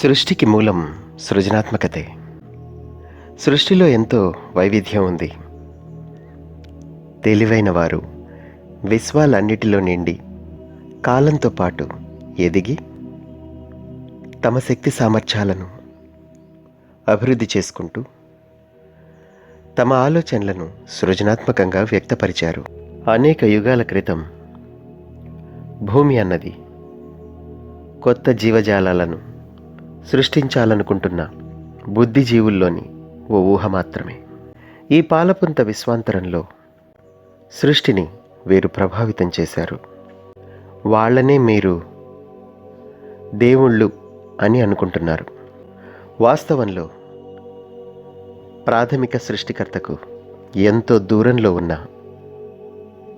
సృష్టికి మూలం సృజనాత్మకతే. సృష్టిలో ఎంతో వైవిధ్యం ఉంది. తెలివైన వారు విశ్వాలన్నిటిలో నిండి కాలంతో పాటు ఎదిగి తమ శక్తి సామర్థ్యాలను అభివృద్ధి చేసుకుంటూ తమ ఆలోచనలను సృజనాత్మకంగా వ్యక్తపరిచారు. అనేక యుగాల క్రితం భూమి అన్నది కొత్త జీవజాలాలను సృష్టించాలనుకుంటున్న బుద్ధిజీవుల్లోని ఓ ఊహ మాత్రమే. ఈ పాలపుంత విశ్వాంతరంలో సృష్టిని వీరు ప్రభావితం చేశారు. వాళ్ళనే మీరు దేవుళ్ళు అని అనుకుంటున్నారు. వాస్తవంలో ప్రాథమిక సృష్టికర్తకు ఎంతో దూరంలో ఉన్న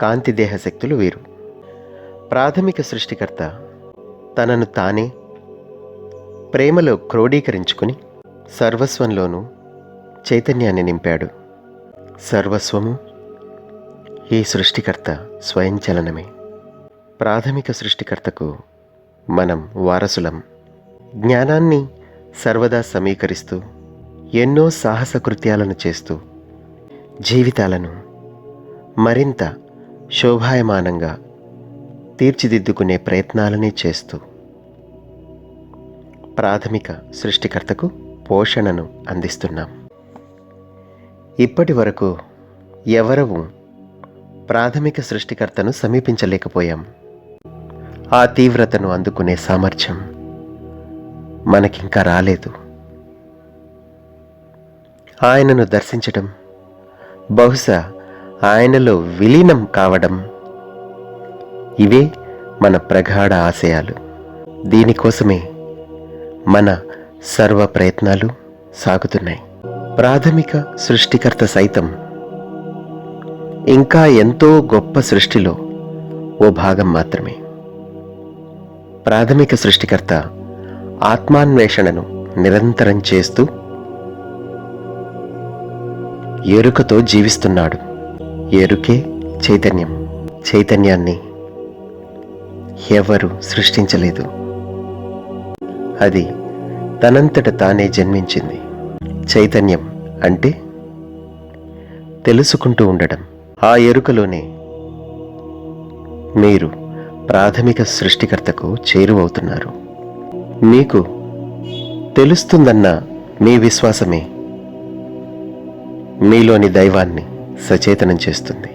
కాంతిదేహ శక్తులు వీరు. ప్రాథమిక సృష్టికర్త తనను తానే ప్రేమలో క్రోడీకరించుకుని సర్వస్వంలోనూ చైతన్యాన్ని నింపాడు. సర్వస్వము ఈ సృష్టికర్త స్వయంచలనమే. ప్రాథమిక సృష్టికర్తకు మనం వారసులం. జ్ఞానాన్ని సర్వదా సమీకరిస్తూ ఎన్నో సాహస కృత్యాలను చేస్తూ జీవితాలను మరింత శోభాయమానంగా తీర్చిదిద్దుకునే ప్రయత్నాలనే చేస్తూ ప్రాథమిక సృష్టికర్తకు పోషణను అందిస్తున్నాం. ఇప్పటి వరకు ఎవరూ ప్రాథమిక సృష్టికర్తను సమీపించలేకపోయాం. ఆ తీవ్రతను అందుకునే సామర్థ్యం మనకింకా రాలేదు. ఆయనను దర్శించడం, బహుశా ఆయనలో విలీనం కావడం, ఇవే మన ప్రగాఢ ఆశయాలు. దీనికోసమే మన సర్వ ప్రయత్నాలు సాగుతున్నాయి. ప్రాథమిక సృష్టికర్త సైతం ఇంకా ఎంతో గొప్ప సృష్టిలో ఓ భాగం మాత్రమే. ప్రాథమిక సృష్టికర్త ఆత్మాన్వేషణను నిరంతరం చేస్తూ ఎరుకతో జీవిస్తున్నాడు. ఎరుకే చైతన్యం. చైతన్యాన్ని ఎవరు సృష్టించలేదు. అది తనంతట తానే జన్మించింది. చైతన్యం అంటే తెలుసుకుంటూ ఉండడం. ఆ ఎరుకలోనే మీరు ప్రాథమిక సృష్టికర్తకు చేరువవుతున్నారు. మీకు తెలుస్తుందన్న మీ విశ్వాసమే మీలోని దైవాన్ని సచేతనం చేస్తుంది.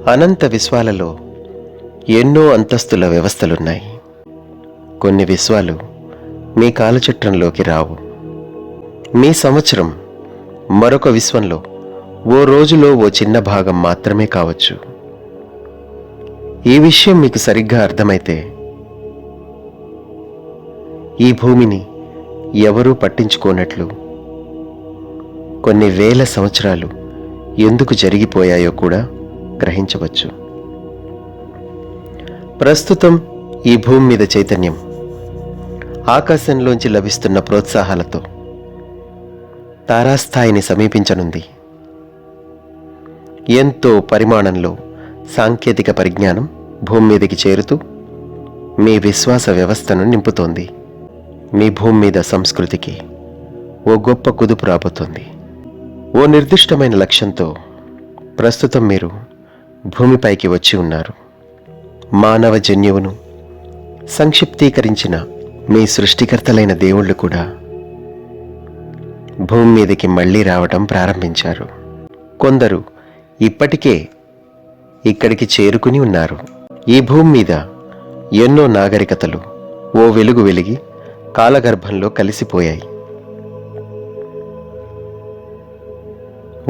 అనంత విశ్వాలలో ఎన్నో అంతస్తుల వ్యవస్థలున్నాయి. కొన్ని విశ్వాలు మీ కాలచట్రంలోకి రావు. మీ సంవత్సరం మరొక విశ్వంలో ఓ రోజులో ఓ చిన్న భాగం మాత్రమే కావచ్చు. ఈ విషయం మీకు సరిగ్గా అర్థమైతే ఈ భూమిని ఎవరూ పట్టించుకోనట్లు కొన్ని వేల సంవత్సరాలు ఎందుకు జరిగిపోయాయో కూడా గ్రహించవచ్చు. ప్రస్తుతం ఈ భూమి మీద చైతన్యం ఆకాశంలోంచి లభిస్తున్న ప్రోత్సాహాలతో తారాస్థాయిని సమీపించనుంది. ఎంతో పరిమాణంలో సాంకేతిక పరిజ్ఞానం భూమి మీదకి చేరుతూ మీ విశ్వాస వ్యవస్థను నింపుతోంది. మీ భూమి మీద సంస్కృతికి ఓ గొప్ప కుదుపు రాబోతోంది. ఓ నిర్దిష్టమైన లక్ష్యంతో ప్రస్తుతం మీరు భూమిపైకి వచ్చి ఉన్నారు. మానవ జన్యువును సంక్షిప్తీకరించిన మీ సృష్టికర్తలైన దేవుళ్ళు కూడా భూమి మీదకి మళ్ళీ రావటం ప్రారంభించారు. కొందరు ఇప్పటికే ఇక్కడికి చేరుకుని ఉన్నారు. ఈ భూమి మీద ఎన్నో నాగరికతలు ఓ వెలుగు వెలిగి కాలగర్భంలో కలిసిపోయాయి.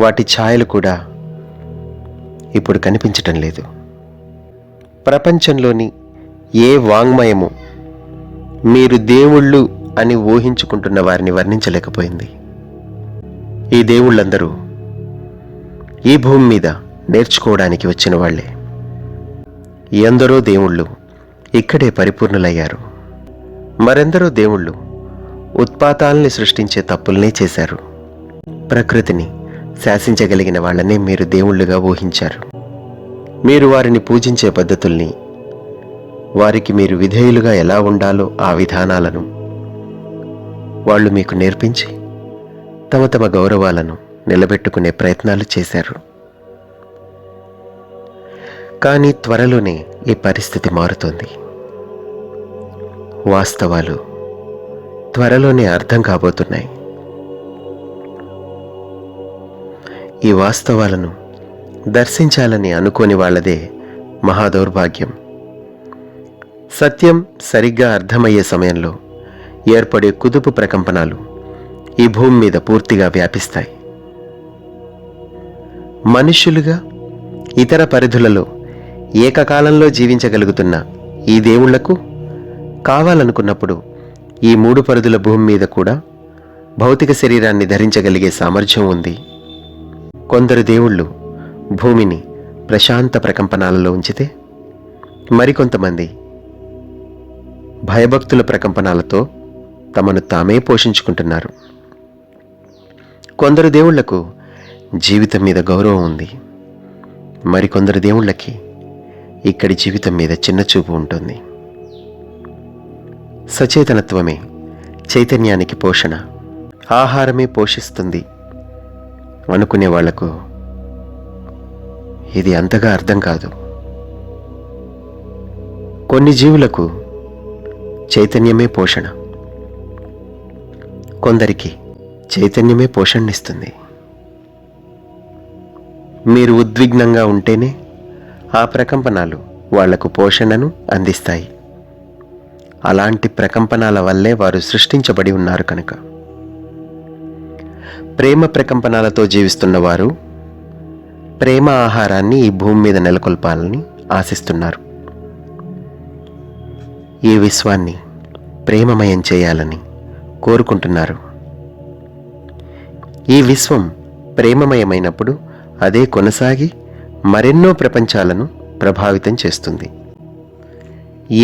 వాటి ఛాయలు కూడా ఇప్పుడు కనిపించటం లేదు. ప్రపంచంలోని ఏ వాంగ్మయము మీరు దేవుళ్ళు అని ఊహించుకుంటున్న వారిని వర్ణించలేకపోయింది. ఈ దేవుళ్ళందరూ ఈ భూమి మీద నేర్చుకోవడానికి వచ్చిన వాళ్లే. ఎందరో దేవుళ్ళు ఇక్కడే పరిపూర్ణులయ్యారు. మరెందరో దేవుళ్ళు ఉత్పాతాల్ని సృష్టించే తప్పుల్నే చేశారు. ప్రకృతిని శాసించగలిగిన వాళ్ళనే మీరు దేవుళ్ళుగా ఊహించారు. మీరు వారిని పూజించే పద్ధతుల్ని, వారికి మీరు విధేయులుగా ఎలా ఉండాలో ఆ విధానాలను వాళ్ళు మీకు నేర్పించి తమ తమ గౌరవాలను నిలబెట్టుకునే ప్రయత్నాలు చేశారు. కానీ త్వరలోనే ఈ పరిస్థితి మారుతోంది. వాస్తవాలు త్వరలోనే అర్థం కాబోతున్నాయి. ఈ వాస్తవాలను దర్శించాలని అనుకోని వాళ్ళదే మహాదౌర్భాగ్యం. సత్యం సరిగ్గా అర్థమయ్యే సమయంలో ఏర్పడే కుదుపు ప్రకంపనాలు ఈ భూమి మీద పూర్తిగా వ్యాపిస్తాయి. మనుష్యులుగా ఇతర పరిధులలో ఏకకాలంలో జీవించగలుగుతున్న ఈ దేవుళ్లకు కావాలనుకున్నప్పుడు ఈ 3 పరిధుల భూమి మీద కూడా భౌతిక శరీరాన్ని ధరించగలిగే సామర్థ్యం ఉంది. కొందరు దేవుళ్ళు భూమిని ప్రశాంత ప్రకంపనాలలో ఉంచితే, మరికొంతమంది భయభక్తుల ప్రకంపనాలతో తమను తామే పోషించుకుంటున్నారు. కొందరు దేవుళ్లకు జీవితం మీద గౌరవం ఉంది. మరికొందరు దేవుళ్ళకి ఇక్కడి జీవితం మీద చిన్నచూపు ఉంటుంది. సచేతనత్వమే చైతన్యానికి పోషణ, ఆహారమే పోషిస్తుంది అనుకునే వాళ్లకు ఇది అంతగా అర్థం కాదు. కొన్ని జీవులకు చైతన్యమే పోషణ, కొందరికి చైతన్యమే పోషణనిస్తుంది. మీరు ఉద్విగ్నంగా ఉంటేనే ఆ ప్రకంపనాలు వాళ్లకు పోషణను అందిస్తాయి. అలాంటి ప్రకంపనాల వల్లే వారు సృష్టించబడి ఉన్నారు కనుక. ప్రేమ ప్రకంపనాలతో జీవిస్తున్న వారు ప్రేమ ఆహారాన్ని ఈ భూమి మీద నెలకొల్పాలని ఆశిస్తున్నారు. ఈ విశ్వాన్ని ప్రేమమయం చేయాలని కోరుకుంటున్నారు. ఈ విశ్వం ప్రేమమయమైనప్పుడు అదే కొనసాగి మరెన్నో ప్రపంచాలను ప్రభావితం చేస్తుంది.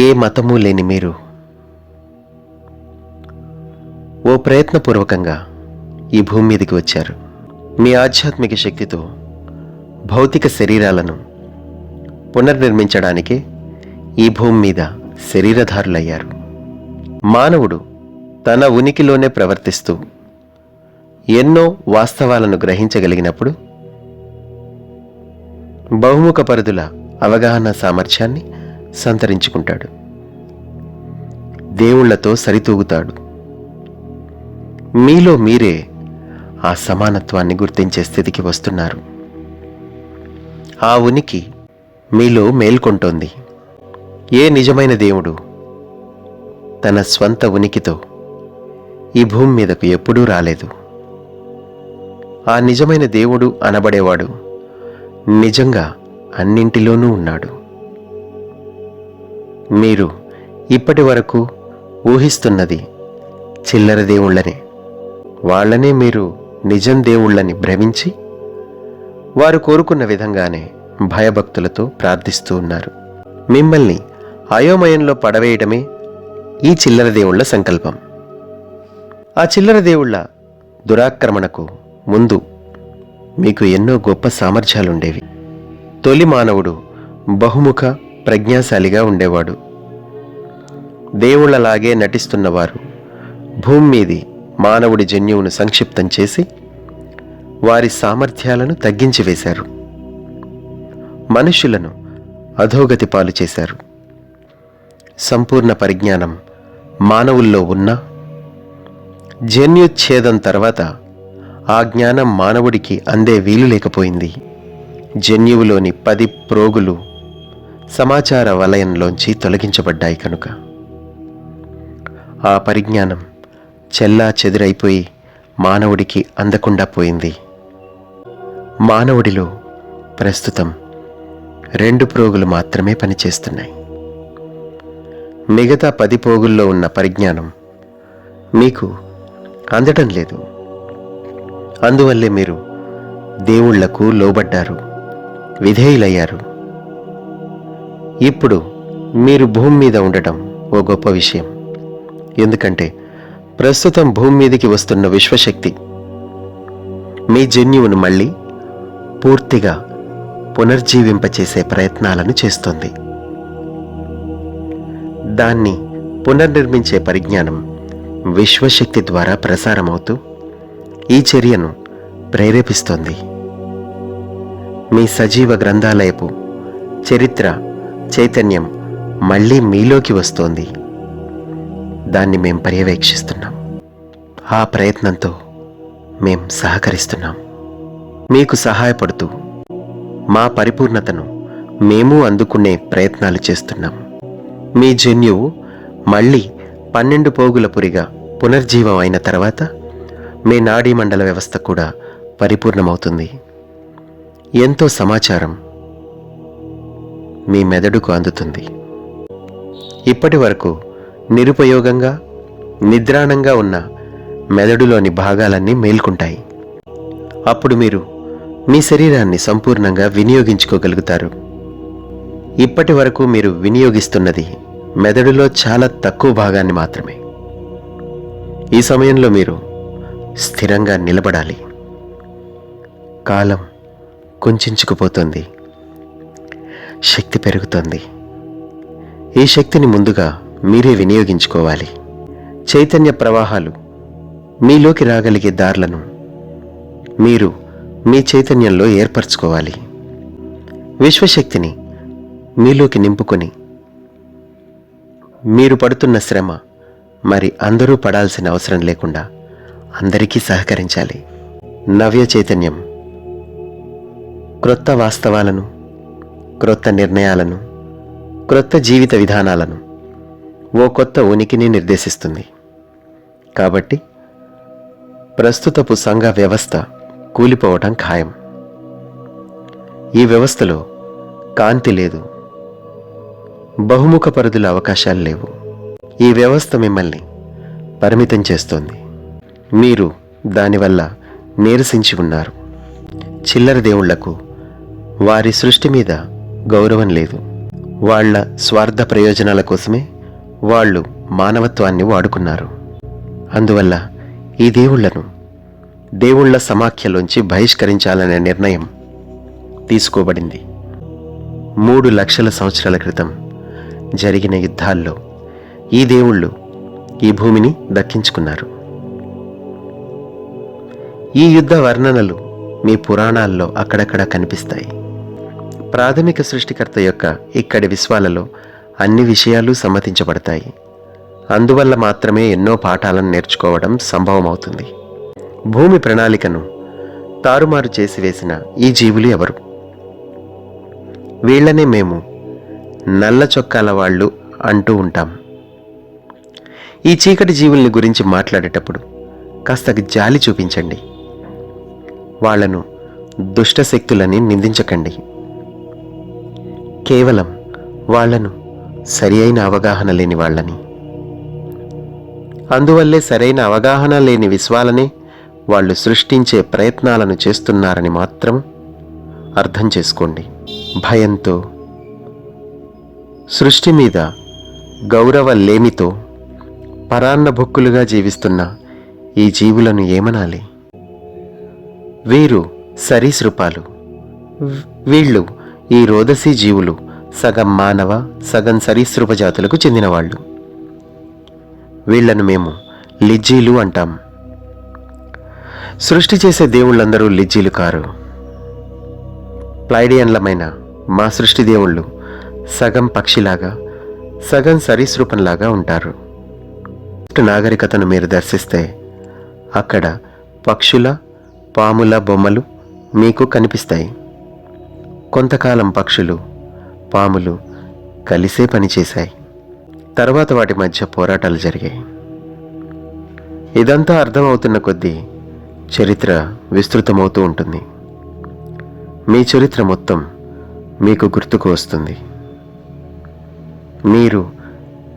ఏ మతమూ లేని మీరు ఓ ప్రయత్నపూర్వకంగా ఈ భూమి మీదకి వచ్చారు. మీ ఆధ్యాత్మిక శక్తితో భౌతిక శరీరాలను పునర్నిర్మించడానికే ఈ భూమి మీద శరీరధారులయ్యారు. మానవుడు తన ఉనికిలోనే ప్రవర్తిస్తూ ఎన్నో వాస్తవాలను గ్రహించగలిగినప్పుడు బహుముఖ పరిధుల అవగాహన సామర్థ్యాన్ని సంతరించుకుంటాడు. దేవుళ్లతో సరితూగుతాడు. మీలో మీరే ఆ సమానత్వాన్ని గుర్తించే స్థితికి వస్తున్నారు. ఆ ఉనికి మీలో మేల్కొంటోంది. ఏ నిజమైన దేవుడు తన స్వంత ఉనికితో ఈ భూమి మీదకు ఎప్పుడూ రాలేదు. ఆ నిజమైన దేవుడు అనబడేవాడు నిజంగా అన్నింటిలోనూ ఉన్నాడు. మీరు ఇప్పటి వరకు ఊహిస్తున్నది చిల్లర దేవుళ్ళనే. వాళ్లనే మీరు నిజం దేవుళ్ళని భ్రమించి వారు కోరుకున్న విధంగానే భయభక్తులతో ప్రార్థిస్తూ ఉన్నారు. మిమ్మల్ని అయోమయంలో పడవేయడమే ఈ చిల్లర దేవుళ్ల సంకల్పం. ఆ చిల్లర దేవుళ్ల దురాక్రమణకు ముందు మీకు ఎన్నో గొప్ప సామర్థ్యాలుండేవి. తొలి మానవుడు బహుముఖ ప్రజ్ఞాశాలిగా ఉండేవాడు. దేవుళ్లలాగే నటిస్తున్నవారు భూమి మీది మానవుడి జన్యువును సంక్షిప్తం చేసి వారి సామర్థ్యాలను తగ్గించి వేశారు. మనుష్యులను అధోగతి పాలు చేశారు. సంపూర్ణ పరిజ్ఞానం మానవుల్లో ఉన్నా జన్యుచ్ఛేదం తర్వాత ఆ జ్ఞానం మానవుడికి అందే వీలు లేకపోయింది. జన్యువులోని 10 ప్రోగులు సమాచార వలయంలోంచి తొలగించబడ్డాయి కనుక ఆ పరిజ్ఞానం చెల్లా చెదురైపోయి మానవుడికి అందకుండా పోయింది. మానవుడిలో ప్రస్తుతం 2 ప్రోగులు మాత్రమే పనిచేస్తున్నాయి. మిగతా 10 పోగుల్లో ఉన్న పరిజ్ఞానం మీకు అందటం లేదు. అందువల్లే మీరు దేవుళ్లకు లోబడ్డారు, విధేయులయ్యారు. ఇప్పుడు మీరు భూమి మీద ఉండటం ఓ గొప్ప విషయం. ఎందుకంటే ప్రస్తుతం భూమి మీదకి వస్తున్న విశ్వశక్తి మీ జన్యువును మళ్ళీ పూర్తిగా పునర్జీవింపచేసే ప్రయత్నాలను చేస్తోంది. దాన్ని పునర్నిర్మించే పరిజ్ఞానం విశ్వశక్తి ద్వారా ప్రసారమవుతూ ఈ చర్యను ప్రేరేపిస్తోంది. మీ సజీవ గ్రంథాలయపు చరిత్ర చైతన్యం మళ్ళీ మీలోకి వస్తోంది. దాన్ని మేం పర్యవేక్షిస్తున్నాం. ఆ ప్రయత్నంతో మేం సహకరిస్తున్నాం. మీకు సహాయపడుతూ మా పరిపూర్ణతను మేము అందుకునే ప్రయత్నాలు చేస్తున్నాం. మీ జన్యువు మళ్ళీ 12 పోగుల పురిగా పునర్జీవం అయిన తర్వాత మీ నాడీ మండల వ్యవస్థ కూడా పరిపూర్ణమవుతుంది. ఎంతో సమాచారం మీ మెదడుకు అందుతుంది. ఇప్పటి వరకు నిరుపయోగంగా నిద్రాణంగా ఉన్న మెదడులోని భాగాలన్నీ మేల్కుంటాయి. అప్పుడు మీరు మీ శరీరాన్ని సంపూర్ణంగా వినియోగించుకోగలుగుతారు. ఇప్పటి వరకు మీరు వినియోగిస్తున్నది మెదడులో చాలా తక్కువ భాగాన్ని మాత్రమే. ఈ సమయంలో మీరు స్థిరంగా నిలబడాలి. కాలం కుంచుకుపోతుంది. శక్తి పెరుగుతోంది. ఈ శక్తిని ముందుగా మీరే వినియోగించుకోవాలి. చైతన్య ప్రవాహాలు మీలోకి రాగలిగే దారులను మీరు మీ చైతన్యంలో ఏర్పరచుకోవాలి. విశ్వశక్తిని మీలోకి నింపుకొని మీరు పడుతున్న శ్రమ మరి అందరూ పడాల్సిన అవసరం లేకుండా అందరికీ సహకరించాలి. నవ్య చైతన్యం క్రొత్త వాస్తవాలను, క్రొత్త నిర్ణయాలను, క్రొత్త జీవిత విధానాలను, ఓ కొత్త ఉనికిని నిర్దేశిస్తుంది. కాబట్టి ప్రస్తుతపు సంఘ వ్యవస్థ కూలిపోవటం ఖాయం. ఈ వ్యవస్థలో కాంతి లేదు. బహుముఖ పరిధుల అవకాశాలు లేవు. ఈ వ్యవస్థ మిమ్మల్ని పరిమితం చేస్తోంది. మీరు దానివల్ల నీరసించి ఉన్నారు. చిల్లర దేవుళ్లకు వారి సృష్టి మీద గౌరవం లేదు. వాళ్ళ స్వార్థ ప్రయోజనాల కోసమే వాళ్ళు మానవత్వాన్ని వాడుకున్నారు. అందువల్ల ఈ దేవుళ్లను దేవుళ్ల సమాఖ్యలోంచి బహిష్కరించాలనే నిర్ణయం తీసుకోబడింది. 3 లక్షల సంవత్సరాల క్రితం జరిగిన యుద్ధాల్లో ఈ దేవుళ్ళు ఈ భూమిని దక్కించుకున్నారు. ఈ యుద్ధ వర్ణనలు మీ పురాణాల్లో అక్కడక్కడ కనిపిస్తాయి. ప్రాథమిక సృష్టికర్త యొక్క ఇక్కడి విశ్వాలలో అన్ని విషయాలు సమ్మతించబడతాయి. అందువల్ల మాత్రమే ఎన్నో పాఠాలను నేర్చుకోవడం సంభవమవుతుంది. భూమి ప్రణాళికను తారుమారు చేసి వేసిన ఈ జీవులు ఎవరు? వీళ్లనే మేము నల్ల చొక్కాల వాళ్ళు అంటూ ఉంటాం. ఈ చీకటి జీవుల్ని గురించి మాట్లాడేటప్పుడు కాస్త జాలి చూపించండి. వాళ్లను దుష్టశక్తులని నిందించకండి. కేవలం వాళ్లను సరి అయిన అవగాహన లేని వాళ్ళని, అందువల్లే సరైన అవగాహన లేని విశ్వాలనే వాళ్ళు సృష్టించే ప్రయత్నాలను చేస్తున్నారని మాత్రం అర్థం చేసుకోండి. భయంతో, సృష్టి మీద గౌరవ లేమితో పరాన్న భుక్కులుగా జీవిస్తున్న ఈ జీవులను ఏమనాలి? వీరు సరీసృపాలు. వీళ్ళు ఈ రోదసీ జీవులు సగం మానవ సగం సరీసృప జాతులకు చెందినవాళ్ళు. వీళ్లను మేము లిజ్జీలు అంటాం. సృష్టి చేసే దేవుళ్ళందరూ లిజ్జీలు కారు. ప్లైడియన్లమైన మా సృష్టి దేవుళ్ళు సగం పక్షిలాగా సగం సరీసృపంలాగా ఉంటారు. నాగరికతను మీరు దర్శిస్తే అక్కడ పక్షుల, పాముల బొమ్మలు మీకు కనిపిస్తాయి. కొంతకాలం పక్షులు, పాములు కలిసే పనిచేశాయి. తర్వాత వాటి మధ్య పోరాటాలు జరిగాయి. ఇదంతా అర్థమవుతున్న కొద్దీ చరిత్ర విస్తృతమవుతూ ఉంటుంది. మీ చరిత్ర మొత్తం మీకు గుర్తుకు వస్తుంది. మీరు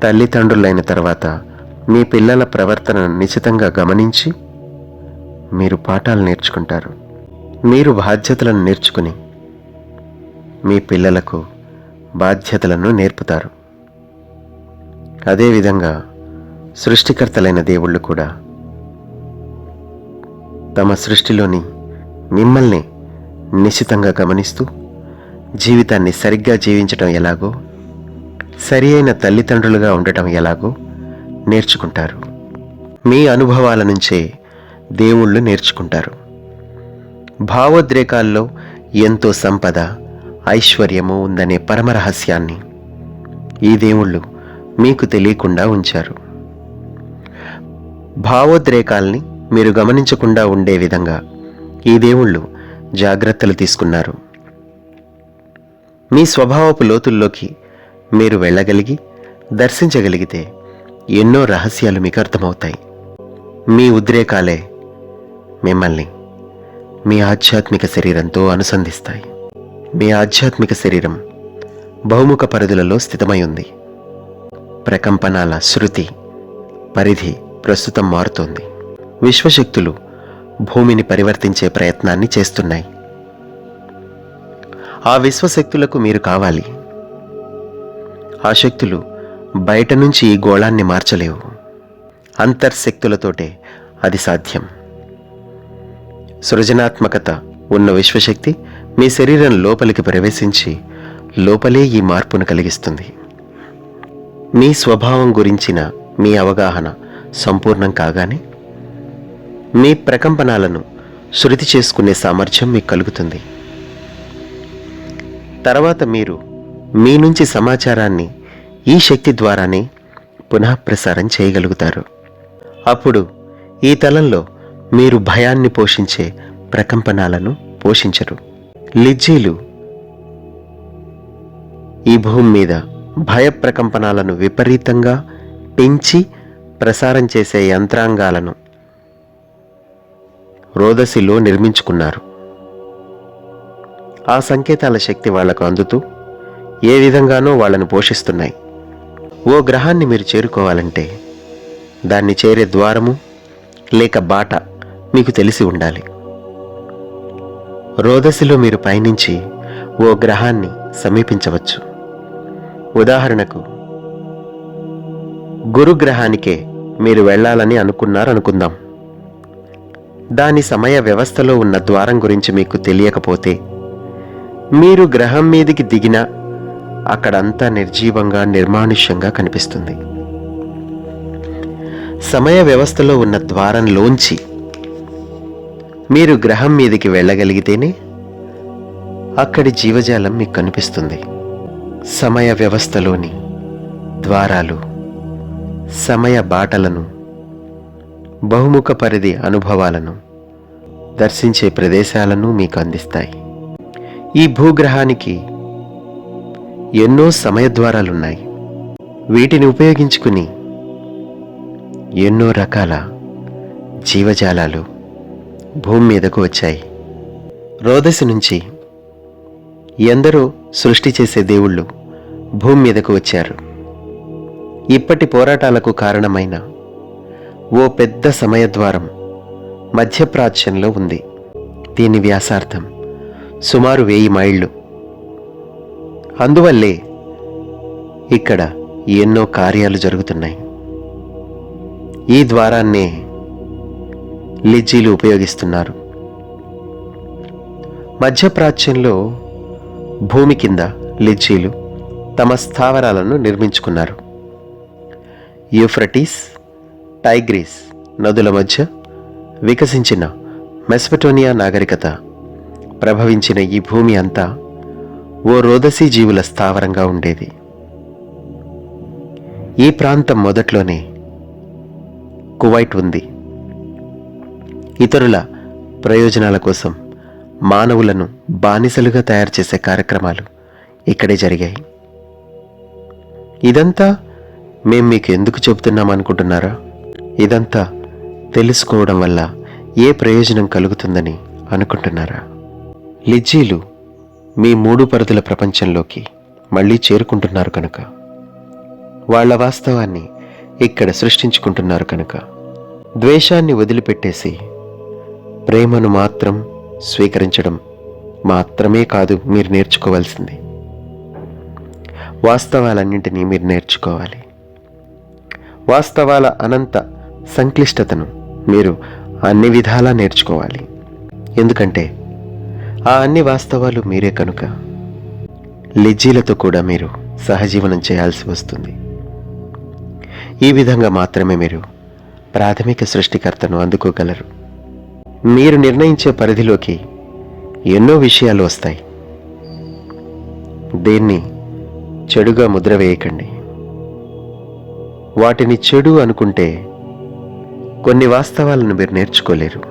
తల్లిదండ్రులైన తర్వాత మీ పిల్లల ప్రవర్తనను నిశితంగా గమనించి మీరు పాఠాలు నేర్చుకుంటారు. మీరు బాధ్యతలను నేర్చుకుని మీ పిల్లలకు బాధ్యతలను నేర్పుతారు. అదేవిధంగా సృష్టికర్తలైన దేవుళ్ళు కూడా తమ సృష్టిలోని మిమ్మల్ని నిశితంగా గమనిస్తూ జీవితాన్ని సరిగ్గా జీవించటం ఎలాగో, సరి అయిన తల్లిదండ్రులుగా ఉండటం ఎలాగో నేర్చుకుంటారు. మీ అనుభవాల నుంచే దేవుళ్ళు నేర్చుకుంటారు. భావోద్రేకాల్లో ఎంతో సంపద, ఐశ్వర్యము ఉందనే పరమరహస్యాన్ని ఈ దేవుళ్ళు మీకు తెలియకుండా ఉంచారు. భావోద్రేకాల్ని మీరు గమనించకుండా ఉండే విధంగా ఈ దేవుళ్ళు జాగ్రత్తలు తీసుకున్నారు. మీ స్వభావపు లోతుల్లోకి మీరు వెళ్ళగలిగి దర్శించగలిగితే ఎన్నో రహస్యాలు మీకు అర్థమవుతాయి. మీ ఉద్రేకాలే మిమ్మల్ని మీ ఆధ్యాత్మిక శరీరంతో అనుసంధిస్తాయి. మీ ఆధ్యాత్మిక శరీరం బహుముఖ పరిధులలో స్థితమై ఉంది. ప్రకంపనాల శృతి పరిధి ప్రస్తుతం మారుతోంది. విశ్వశక్తులు భూమిని పరివర్తించే ప్రయత్నాన్ని చేస్తున్నాయి. ఆ విశ్వశక్తులకు మీరు కావాలి. ఆ శక్తులు బయట నుంచి ఈ గోళాన్ని మార్చలేవు. అంతర్శక్తులతోటే అది సాధ్యం. సృజనాత్మకత ఉన్న విశ్వశక్తి మీ శరీరం లోపలికి ప్రవేశించి లోపలే ఈ మార్పును కలిగిస్తుంది. మీ స్వభావం గురించిన మీ అవగాహన సంపూర్ణం కాగానే మీ ప్రకంపనాలను శృతి చేసుకునే సామర్థ్యం మీకు కలుగుతుంది. తర్వాత మీరు మీ నుంచి సమాచారాన్ని ఈ శక్తి ద్వారానే పునఃప్రసారం చేయగలుగుతారు. అప్పుడు ఈ తలంలో మీరు భయాన్ని పోషించే ప్రకంపనాలను పోషించరు. లిజ్జీలు ఈ భూమి మీద భయ ప్రకంపనాలను విపరీతంగా పెంచి ప్రసారం చేసే యంత్రాంగాలను రోదసిలో నిర్మించుకున్నారు. ఆ సంకేతాల శక్తి వాళ్లకు అందుతూ ఏ విధంగానో వాళ్ళను పోషిస్తున్నాయి. ఓ గ్రహాన్ని మీరు చేరుకోవాలంటే దాన్ని చేరే ద్వారము లేక బాట మీకు తెలిసి ఉండాలి. రోదసిలో మీరు పయనించి ఓ గ్రహాన్ని సమీపించవచ్చు. ఉదాహరణకు గురుగ్రహానికే మీరు వెళ్ళాలని అనుకున్నారనుకుందాం. దాని సమయ వ్యవస్థలో ఉన్న ద్వారం గురించి మీకు తెలియకపోతే మీరు గ్రహం మీదికి దిగినా అక్కడంతా నిర్జీవంగా నిర్మానుష్యంగా కనిపిస్తుంది. సమయ వ్యవస్థలో ఉన్న ద్వారంలోంచి మీరు గ్రహం మీదికి వెళ్ళగలిగితేనే అక్కడి జీవజాలం మీకు కనిపిస్తుంది. సమయ వ్యవస్థలోని ద్వారాలు సమయ బాటలను, బహుముఖ పరిధి అనుభవాలను దర్శించే ప్రదేశాలను మీకు అందిస్తాయి. ఈ భూగ్రహానికి ఎన్నో సమయద్వారాలున్నాయి. వీటిని ఉపయోగించుకుని ఎన్నో రకాల జీవజాలాలు భూమి మీదకు వచ్చాయి. రోదసి నుంచి ఎందరో సృష్టి చేసే దేవుళ్ళు భూమి మీదకు వచ్చారు. ఇప్పటి పోరాటాలకు కారణమైన ఓ పెద్ద సమయద్వారం మధ్యప్రాచ్యంలో ఉంది. దీని వ్యాసార్థం సుమారు 1000 మైళ్ళు. అందువల్లే ఇక్కడ ఎన్నో కార్యాలు జరుగుతున్నాయి. ఈ ద్వారాన్నే లిజ్జీలు ఉపయోగిస్తున్నారు. మధ్యప్రాచ్యంలో భూమి కింద లిజ్జీలు తమ స్థావరాలను నిర్మించుకున్నారు. యూఫ్రటీస్, టైగ్రీస్ నదుల మధ్య వికసించిన మెసపటోనియా నాగరికత ప్రభవించిన ఈ భూమి అంతా ఓ రోదసీ జీవుల స్థావరంగా ఉండేది. ఈ ప్రాంతం మొదట్లోనే కువైట్ ఉంది. ఇతరుల ప్రయోజనాల కోసం మానవులను బానిసలుగా తయారు చేసే కార్యక్రమాలు ఇక్కడే జరిగాయి. ఇదంతా మేం మీకు ఎందుకు చెబుతున్నాం అనుకుంటున్నారా? ఇదంతా తెలుసుకోవడం వల్ల ఏ ప్రయోజనం కలుగుతుందని అనుకుంటున్నారా? లిజ్జీలు మీ 3 పరిధుల ప్రపంచంలోకి మళ్ళీ చేరుకుంటున్నారు కనుక, వాళ్ళ వాస్తవాన్ని ఇక్కడ సృష్టించుకుంటున్నారు కనుక, ద్వేషాన్ని వదిలిపెట్టేసి ప్రేమను మాత్రం స్వీకరించడం మాత్రమే కాదు మీరు నేర్చుకోవాల్సింది. వాస్తవాలన్నింటినీ మీరు నేర్చుకోవాలి. వాస్తవాల అనంత సంక్లిష్టతను మీరు అన్ని విధాలా నేర్చుకోవాలి. ఎందుకంటే ఆ అన్ని వాస్తవాలు మీరే కనుక లిజ్జీలతో కూడా మీరు సహజీవనం చేయాల్సి వస్తుంది. ఈ విధంగా మాత్రమే మీరు ప్రాథమిక సృష్టికర్తను అందుకోగలరు. మీరు నిర్ణయించే పరిధిలోకి ఎన్నో విషయాలు వస్తాయి. దేన్ని చెడుగా ముద్ర వేయకండి. వాటిని చెడు అనుకుంటే కొన్ని వాస్తవాలను మీరు నేర్చుకోలేరు.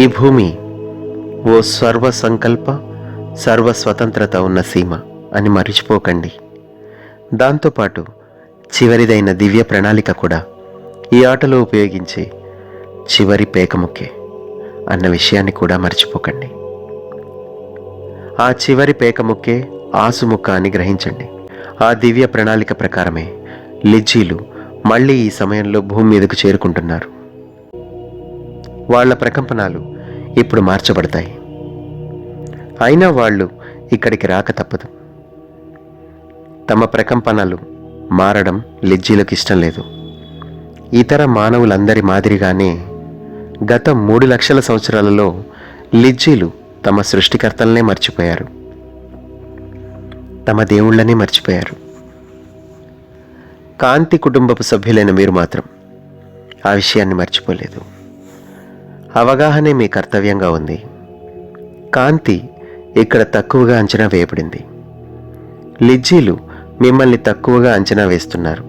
ఈ భూమి ఓ సర్వ సంకల్ప సర్వ స్వతంత్రత ఉన్న సీమ అని మరిచిపోకండి. దాంతోపాటు చివరిదైన దివ్య ప్రణాళిక కూడా ఈ ఆటలో ఉపయోగించే చివరి పేకముక్కే అన్న విషయాన్ని కూడా మర్చిపోకండి. ఆ చివరి పేకముక్కే ఆసుముక్క అని గ్రహించండి. ఆ దివ్య ప్రణాళిక ప్రకారమే లిజ్జీలు మళ్ళీ ఈ సమయంలో భూమి మీదకు చేరుకుంటున్నారు. వాళ్ల ప్రకంపనాలు ఇప్పుడు మార్చబడతాయి. అయినా వాళ్ళు ఇక్కడికి రాక తప్పదు. తమ ప్రకంపనలు మారడం లిజ్జీలకు ఇష్టం లేదు. ఇతర మానవులందరి మాదిరిగానే గత 3 లక్షల సంవత్సరాలలో లిజ్జీలు తమ సృష్టికర్తలనే మర్చిపోయారు. తమ దేవుళ్ళనే మర్చిపోయారు. కాంతి కుటుంబపు సభ్యులైన మీరు మాత్రం ఆ విషయాన్ని మర్చిపోలేదు. అవగాహనే మీ కర్తవ్యంగా ఉంది. కాంతి ఇక్కడ తక్కువగా అంచనా వేయబడింది. లిజ్జీలు మిమ్మల్ని తక్కువగా అంచనా వేస్తున్నారు.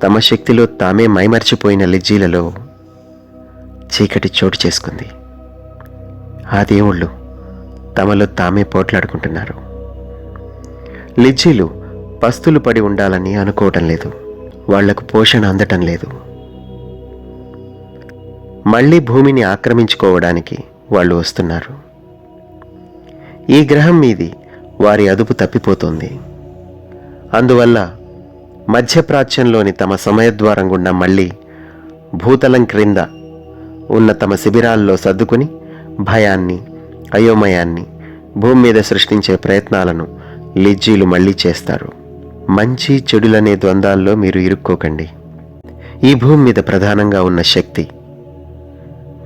తమ శక్తిలో తామే మైమర్చిపోయిన లిజ్జీలలో చీకటి చోటు చేసుకుంది. ఆ దేవుళ్ళు తమలో తామే పోట్లాడుకుంటున్నారు. లిజ్జీలు పస్తులు పడి ఉండాలని అనుకోవటం లేదు. వాళ్లకు పోషణ అందటం లేదు. మళ్ళీ భూమిని ఆక్రమించుకోవడానికి వాళ్ళు వస్తున్నారు. ఈ గ్రహం మీది వారి అదుపు తప్పిపోతోంది. అందువల్ల మధ్యప్రాచ్యంలోని తమ సమయద్వారం గుండా మళ్ళీ భూతలం క్రింద ఉన్న తమ శిబిరాల్లో సర్దుకుని భయాన్ని, అయోమయాన్ని భూమి మీద సృష్టించే ప్రయత్నాలను లిజ్జీలు మళ్ళీ చేస్తారు. మంచి చెడులనే ద్వంద్వాల్లో మీరు ఇరుక్కోకండి. ఈ భూమి మీద ప్రధానంగా ఉన్న శక్తి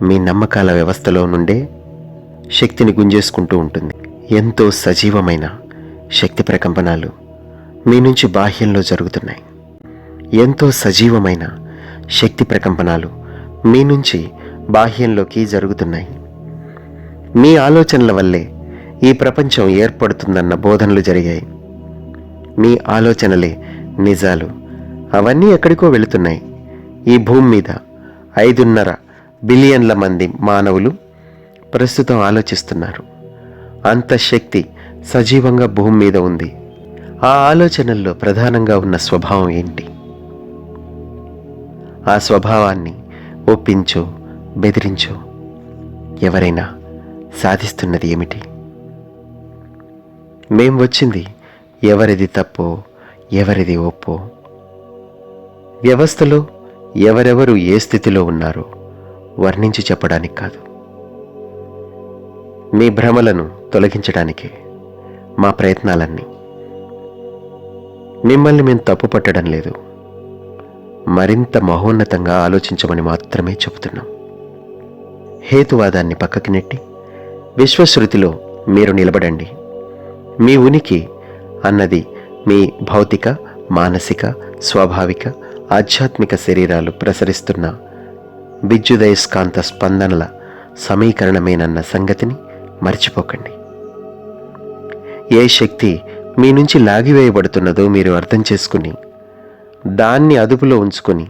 మీ నమ్మకాల వ్యవస్థలో నుండే శక్తిని గుంజేసుకుంటూ ఉంటుంది. ఎంతో సజీవమైన శక్తి ప్రకంపనాలు మీ నుంచి బాహ్యంలో జరుగుతున్నాయి. ఎంతో సజీవమైన శక్తి ప్రకంపనాలు మీ నుంచి బాహ్యంలోకి జరుగుతున్నాయి. మీ ఆలోచనల వల్లే ఈ ప్రపంచం ఏర్పడుతుందన్న బోధనలు జరిగాయి. మీ ఆలోచనలే నిజాలు. అవన్నీ ఎక్కడికో వెళుతున్నాయి. ఈ భూమి మీద 5.5 బిలియన్ల మంది మానవులు ప్రస్తుతం ఆలోచిస్తున్నారు. అంత శక్తి సజీవంగా భూమి మీద ఉంది. ఆ ఆలోచనల్లో ప్రధానంగా ఉన్న స్వభావం ఏంటి? ఆ స్వభావాన్ని ఒప్పించో బెదిరించో ఎవరైనా సాధిస్తున్నది ఏమిటి? మేం వచ్చింది ఎవరిది తప్పో ఎవరిది ఒప్పో, వ్యవస్థలో ఎవరెవరు ఏ స్థితిలో ఉన్నారో వర్ణించి చెప్పడానికి కాదు. మీ భ్రమలను తొలగించడానికే మా ప్రయత్నాలన్నీ. మిమ్మల్ని మేము తప్పు పట్టడం లేదు. మరింత మహోన్నతంగా ఆలోచించమని మాత్రమే చెబుతున్నాం. హేతువాదాన్ని పక్కకి నెట్టి విశ్వశృతిలో మీరు నిలబడండి. మీ ఉనికి అన్నది మీ భౌతిక, మానసిక, స్వాభావిక, ఆధ్యాత్మిక శరీరాలు ప్రసరిస్తున్న విద్యుదయస్కాంత స్పందనల సమీకరణమేనన్న సంగతిని మర్చిపోకండి. ఏ శక్తి మీ నుంచి లాగివేయబడుతున్నదో మీరు అర్థం చేసుకుని దాన్ని అదుపులో ఉంచుకొని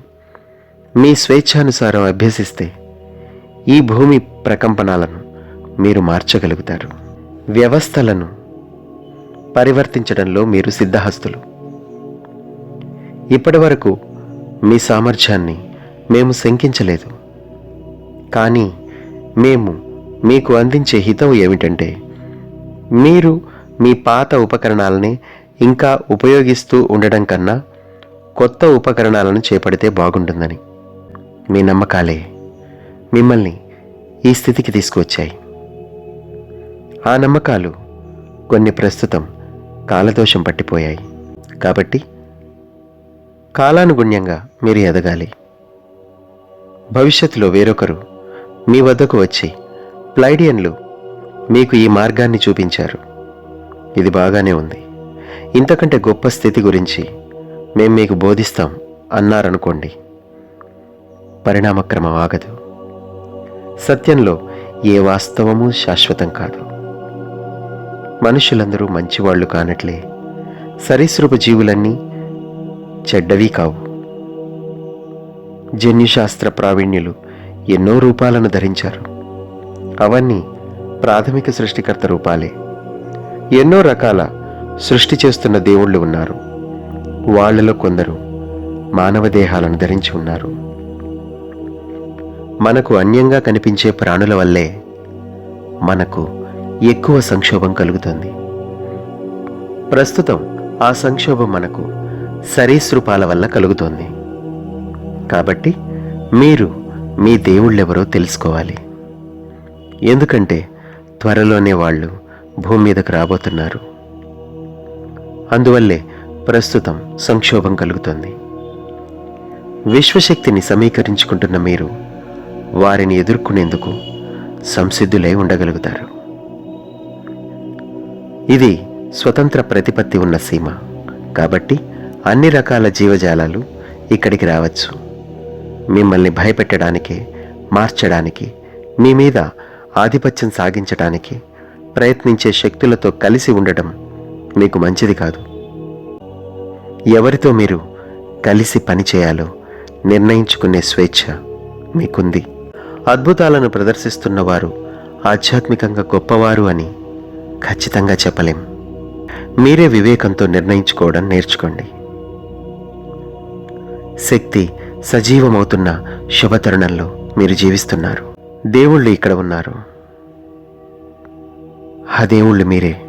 మీ స్వేచ్ఛానుసారం అభ్యసిస్తే ఈ భూమి ప్రకంపనాలను మీరు మార్చగలుగుతారు. వ్యవస్థలను పరివర్తించడంలో మీరు సిద్ధహస్తులు. ఇప్పటి వరకు మీ సామర్థ్యాన్ని మేము శంకించలేదు. కానీ మేము మీకు అందించే హితవు ఏమిటంటే, మీరు మీ పాత ఉపకరణాలని ఇంకా ఉపయోగిస్తూ ఉండడం కన్నా కొత్త ఉపకరణాలను చేపడితే బాగుంటుందని. మీ నమ్మకాలే మిమ్మల్ని ఈ స్థితికి తీసుకువచ్చాయి. ఆ నమ్మకాలు కొన్ని ప్రస్తుతం కాలదోషం పట్టిపోయాయి. కాబట్టి కాలానుగుణ్యంగా మీరు ఎదగాలి. భవిష్యత్తులో వేరొకరు మీ వద్దకు వచ్చి ప్లైడియన్లు మీకు ఈ మార్గాన్ని చూపించారు, ఇది బాగానే ఉంది, ఇంతకంటే గొప్ప స్థితి గురించి మేము మీకు బోధిస్తాం అన్నారనుకోండి. పరిణామక్రమం ఆగదు. సత్యంలో ఏ వాస్తవము శాశ్వతం కాదు. మనుషులందరూ మంచివాళ్లు కానట్లే సరీసృప జీవులన్నీ చెడ్డవి కావు. జన్యుశాస్త్ర ప్రావీణ్యులు ఎన్నో రూపాలను ధరించారు. అవన్నీ ప్రాథమిక సృష్టికర్త రూపాలే. ఎన్నో రకాల సృష్టి చేస్తున్న దేవుళ్ళు ఉన్నారు. వాళ్లలో కొందరు మానవ దేహాలను ధరించి ఉన్నారు. మనకు అన్యంగా కనిపించే ప్రాణుల వల్లే మనకు ఎక్కువ సంక్షోభం కలుగుతుంది. ప్రస్తుతం ఆ సంక్షోభం మనకు సరీసృపాల వల్ల కలుగుతోంది. కాబట్టి మీరు మీ దేవుళ్ళెవరో తెలుసుకోవాలి. ఎందుకంటే త్వరలోనే వాళ్ళు భూమి మీదకు రాబోతున్నారు. అందువల్లే ప్రస్తుతం సంక్షోభం కలుగుతోంది. విశ్వశక్తిని సమీకరించుకుంటున్న మీరు వారిని ఎదుర్కొనేందుకు సంసిద్ధులై ఉండగలుగుతారు. ఇది స్వతంత్ర ప్రతిపత్తి ఉన్న సీమ. కాబట్టి అన్ని రకాల జీవజాలాలు ఇక్కడికి రావచ్చు. మిమ్మల్ని భయపెట్టడానికి, మార్చడానికి, మీ మీద ఆధిపత్యం సాగించడానికి ప్రయత్నించే శక్తులతో కలిసి ఉండడం మీకు మంచిది కాదు. ఎవరితో మీరు కలిసి పనిచేయాలో నిర్ణయించుకునే స్వేచ్ఛ మీకుంది. అద్భుతాలను ప్రదర్శిస్తున్న వారు ఆధ్యాత్మికంగా గొప్పవారు అని ఖచ్చితంగా చెప్పలేం. మీరే వివేకంతో నిర్ణయించుకోవడం నేర్చుకోండి. శక్తి సజీవమవుతున్న శుభతరుణంలో మీరు జీవిస్తున్నారు. దేవుళ్ళు ఇక్కడ ఉన్నారు. ఆ దేవుళ్ళు మీరే.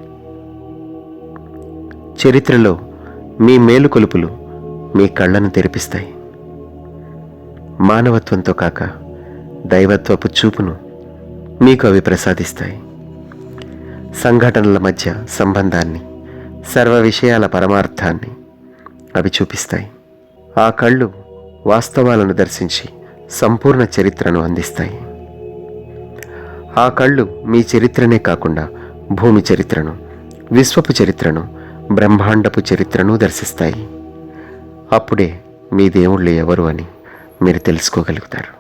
చరిత్రలో మీ మేలుకొలుపులు మీ కళ్ళను తెరిపిస్తాయి. మానవత్వంతో కాక దైవత్వపు చూపును మీకు అవి ప్రసాదిస్తాయి. సంఘటనల మధ్య సంబంధాన్ని, సర్వ విషయాల పరమార్థాన్ని అవి చూపిస్తాయి. ఆ కళ్ళు వాస్తవాలను దర్శించి సంపూర్ణ చరిత్రను అందిస్తాయి. ఆ కళ్ళు మీ చరిత్రనే కాకుండా భూమి చరిత్రను, విశ్వపు చరిత్రను, బ్రహ్మాండపు చరిత్రను దర్శిస్తాయి. అప్పుడే మీ దేవుళ్ళు ఎవరు అని మీరు తెలుసుకోగలుగుతారు.